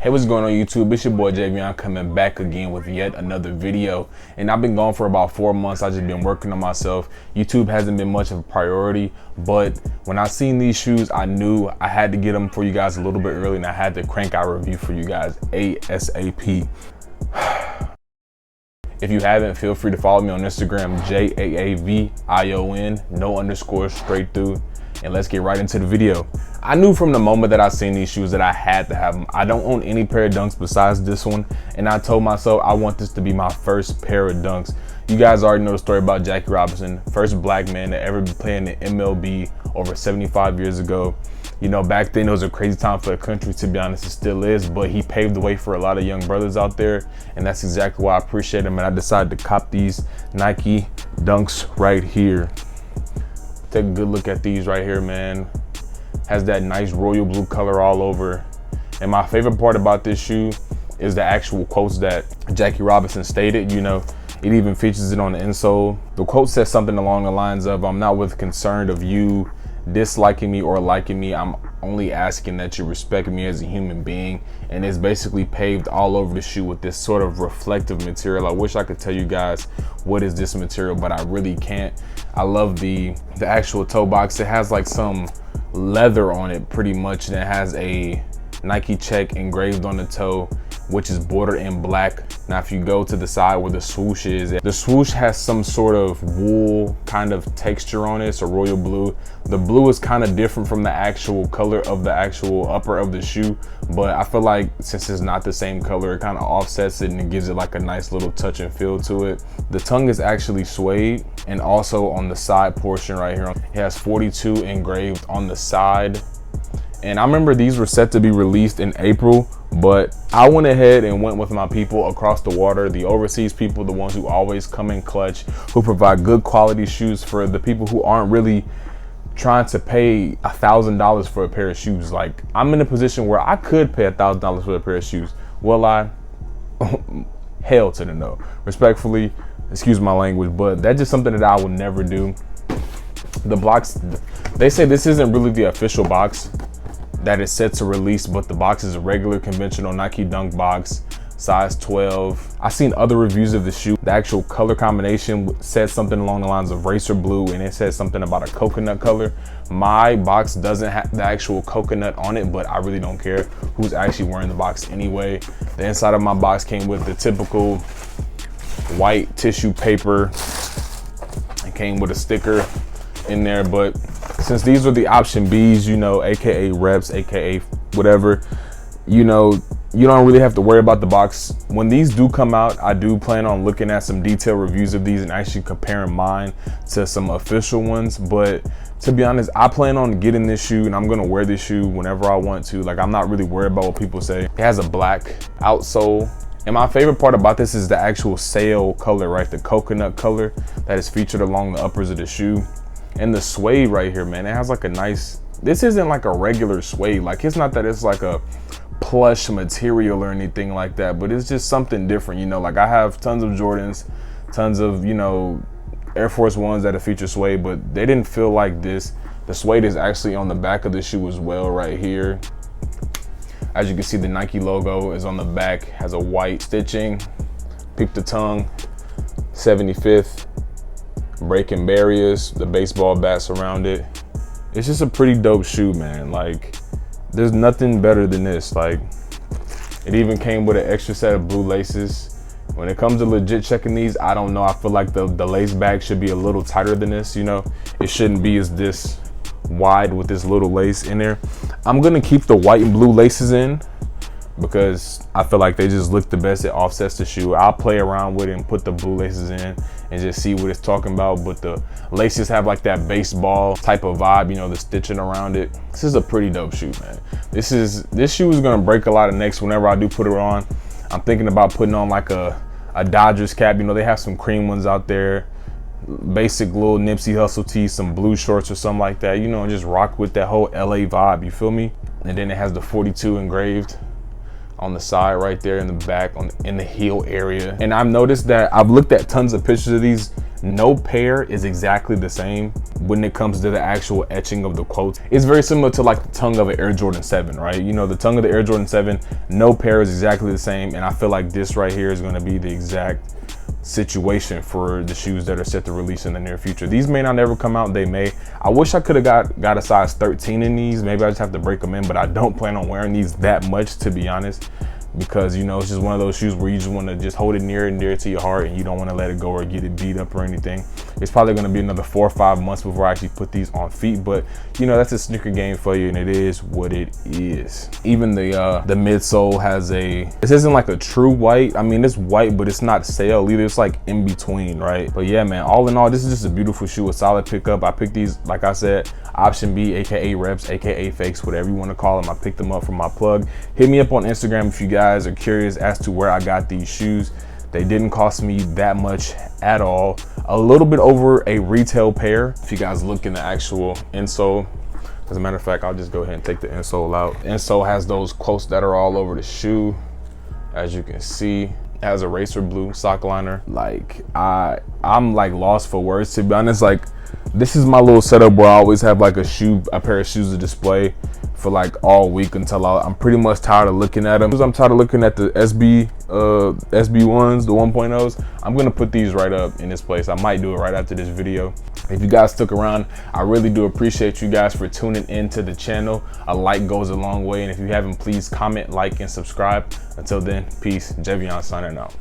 Hey, what's going on YouTube? It's your boy Javion coming back again with yet another video. And I've been gone for about 4 months. I've just been working on myself. YouTube hasn't been much of a priority, but when I seen these shoes, I knew I had to get them for you guys a little bit early, and I had to crank out a review for you guys ASAP. If you haven't, feel free to follow me on Instagram, JAAVION, no underscore, straight through. And let's get right into the video. I knew from the moment that I seen these shoes that I had to have them. I don't own any pair of Dunks besides this one, and I told myself I want this to be my first pair of Dunks. You guys already know the story about Jackie Robinson, first black man to ever be playing the MLB over 75 years ago. You know, back then it was a crazy time for the country, to be honest. It still is, but he paved the way for a lot of young brothers out there, and that's exactly why I appreciate him. And I decided to cop these Nike Dunks right here. Take a good look at these right here, man. Has that nice royal blue color all over. And my favorite part about this shoe is the actual quotes that Jackie Robinson stated. You know, it even features it on the insole. The quote says something along the lines of, "I'm not with concern of you disliking me or liking me. I'm only asking that you respect me as a human being." And it's basically paved all over the shoe with this sort of reflective material. I wish I could tell you guys what is this material, but I really can't. I love the actual toe box. It has like some leather on it pretty much, and it has a Nike check engraved on the toe, which is bordered in black. Now if you go to the side where the swoosh is, the swoosh has some sort of wool kind of texture on it. It's a royal blue. The blue is kind of different from the actual color of the actual upper of the shoe, but I feel like since it's not the same color, it kind of offsets it and it gives it like a nice little touch and feel to it. The tongue is actually suede, and also on the side portion right here, it has 42 engraved on the side. And I remember these were set to be released in April, but I went ahead and went with my people across the water, the overseas people, the ones who always come in clutch, who provide good quality shoes for the people who aren't really trying to pay $1,000 for a pair of shoes. Like, I'm in a position where I could pay $1,000 for a pair of shoes. Will I? Hell to the no. Respectfully, excuse my language, but that's just something that I would never do. The box, they say this isn't really the official box that is set to release, but the box is a regular conventional Nike Dunk box, size 12. I've seen other reviews of the shoe. The actual color combination said something along the lines of racer blue, and it said something about a coconut color. My box doesn't have the actual coconut on it, but I really don't care who's actually wearing the box anyway. The inside of my box came with the typical white tissue paper. It came with a sticker in there, but since these are the option Bs, you know, aka reps, aka whatever, you know, you don't really have to worry about the box. When these do come out, I do plan on looking at some detailed reviews of these and actually comparing mine to some official ones. But to be honest, I plan on getting this shoe, and I'm gonna wear this shoe whenever I want to. Like, I'm not really worried about what people say. It has a black outsole. And my favorite part about this is the actual sail color, right? The coconut color that is featured along the uppers of the shoe. And the suede right here, man, it has like a nice, this isn't like a regular suede. Like, it's not that it's like a plush material or anything like that, but it's just something different, you know. Like, I have tons of Jordans, tons of, you know, Air Force Ones that have featured suede, but they didn't feel like this. The suede is actually on the back of the shoe as well right here. As you can see, the Nike logo is on the back, has a white stitching. Peep the tongue, 75th. Breaking barriers, the baseball bats around it. It's just a pretty dope shoe, man. Like, there's nothing better than this. Like, it even came with an extra set of blue laces. When it comes to legit checking these, I don't know. I feel like the lace bag should be a little tighter than this, you know. It shouldn't be as this wide with this little lace in there. I'm gonna keep the white and blue laces in because I feel like they just look the best. It offsets the shoe. I'll play around with it and put the blue laces in and just see what it's talking about. But the laces have like that baseball type of vibe, you know, the stitching around it. This is a pretty dope shoe, man. This shoe is gonna break a lot of necks whenever I do put it on. I'm thinking about putting on like a Dodgers cap. You know, they have some cream ones out there. Basic little Nipsey Hussle tees, some blue shorts or something like that, you know, and just rock with that whole LA vibe, you feel me? And then it has the 42 engraved on the side right there in the back, in the heel area. And I've noticed that I've looked at tons of pictures of these no pair is exactly the same when it comes to the actual etching of the quotes. It's very similar to like the tongue of an Air Jordan 7, right? You know, the tongue of the Air Jordan 7, no pair is exactly the same. And I feel like this right here is gonna be the exact situation for the shoes that are set to release in the near future. These may not ever come out, they may. I wish I could have got a size 13 in these. Maybe I just have to break them in, but I don't plan on wearing these that much, to be honest, because you know, it's just one of those shoes where you just want to just hold it near and dear to your heart, and you don't want to let it go or get it beat up or anything. It's probably going to be another 4 or 5 months before I actually put these on feet, but you know, that's a sneaker game for you, and it is what it is. Even the midsole has this isn't like a true white. I mean, it's white, but it's not sail either. It's like in between, right? But yeah, man, all in all, this is just a beautiful shoe, a solid pickup. I picked these, like I said, option B, aka reps, aka fakes, whatever you want to call them. I picked them up from my plug. Hit me up on Instagram if you guys are curious as to where I got these shoes. They didn't cost me that much at all. A little bit over a retail pair. If you guys look in the actual insole, as a matter of fact, I'll just go ahead and take the insole out. The insole has those quotes that are all over the shoe. As you can see, it has a racer blue sock liner. Like, I'm like lost for words, to be honest. Like, this is my little setup where I always have like a pair of shoes to display for like all week until I'm pretty much tired of looking at them. I'm tired of looking at the SB1s, the 1.0s. I'm gonna put these right up in this place. I might do it right after this video. If you guys stuck around, I really do appreciate you guys for tuning into the channel. A like goes a long way, and if you haven't, please comment, like, and subscribe. Until then, peace. Javion signing out.